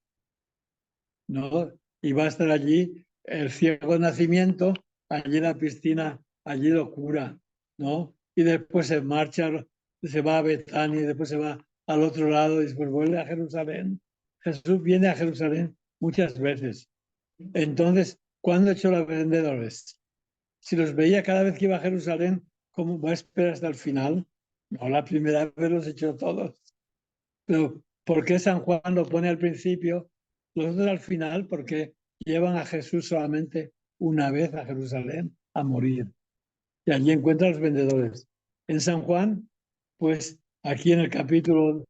¿no? Y va a estar allí el ciego de nacimiento, allí la piscina, allí lo cura, ¿no? Y después se marcha, se va a Betania, y después se va al otro lado y después vuelve a Jerusalén. Jesús viene a Jerusalén muchas veces. Entonces, ¿cuándo echó los vendedores? Si los veía cada vez que iba a Jerusalén, ¿cómo va a esperar hasta el final? No, la primera vez los echó todos. Pero ¿por qué San Juan lo pone al principio, los otros al final? Porque llevan a Jesús solamente una vez a Jerusalén a morir. Y allí encuentra a los vendedores. En San Juan, pues aquí en el capítulo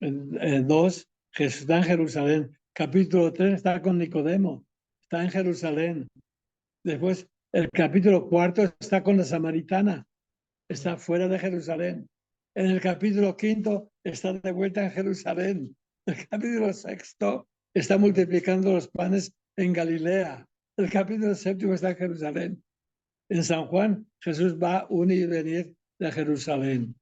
2, Jesús está en Jerusalén. Capítulo 3 está con Nicodemo, está en Jerusalén. Después, el capítulo 4 está con la samaritana, está fuera de Jerusalén. En el capítulo 5 está de vuelta en Jerusalén. El capítulo 6 está multiplicando los panes en Galilea. El capítulo 7 está en Jerusalén. En San Juan, Jesús va a unir y venir de Jerusalén.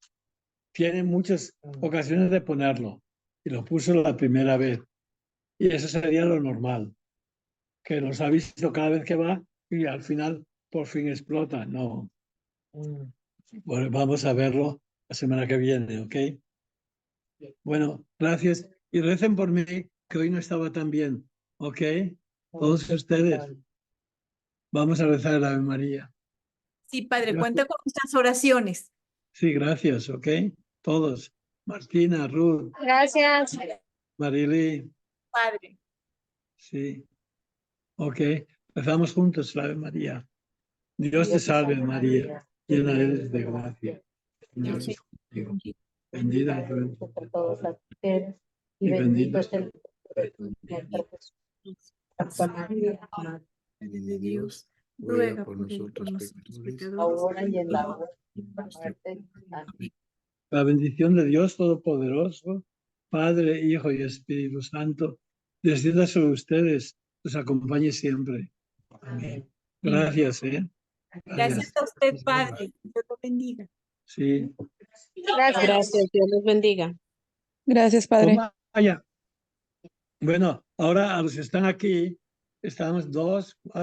Tiene muchas ocasiones de ponerlo y lo puso la primera vez. Y eso sería lo normal, que los ha visto cada vez que va y al final por fin explota. No. Bueno, vamos a verlo la semana que viene, ¿ok? Bueno, gracias. Y recen por mí, que hoy no estaba tan bien. ¿Ok? Todos ustedes. Vamos a rezar el Ave María. Sí, Padre, Gracias. cuenta con nuestras oraciones. Sí, gracias. ¿Ok? Todos. Martina, Ruth, Gracias. Marily. Padre. Sí. Ok. Rezamos juntos el Ave María. Dios te salve, María. Llena eres de gracia. Señor es contigo. Bendita tú eres Por todas las mujeres, y y bendito bendito es el fruto de tu vientre, Jesús. Santa María, Madre de Dios, ruega por nosotros pecadores, ahora y en la hora de nuestra muerte. Amén. La bendición de Dios Todopoderoso, Padre, Hijo y Espíritu Santo, descienda sobre ustedes, los acompañe siempre. Amén. Gracias, Gracias a usted, Padre. Dios lo bendiga. Sí. Gracias. Dios los bendiga. Gracias, Padre. Toma, vaya. Bueno, ahora a los que están aquí, estamos 2, 4.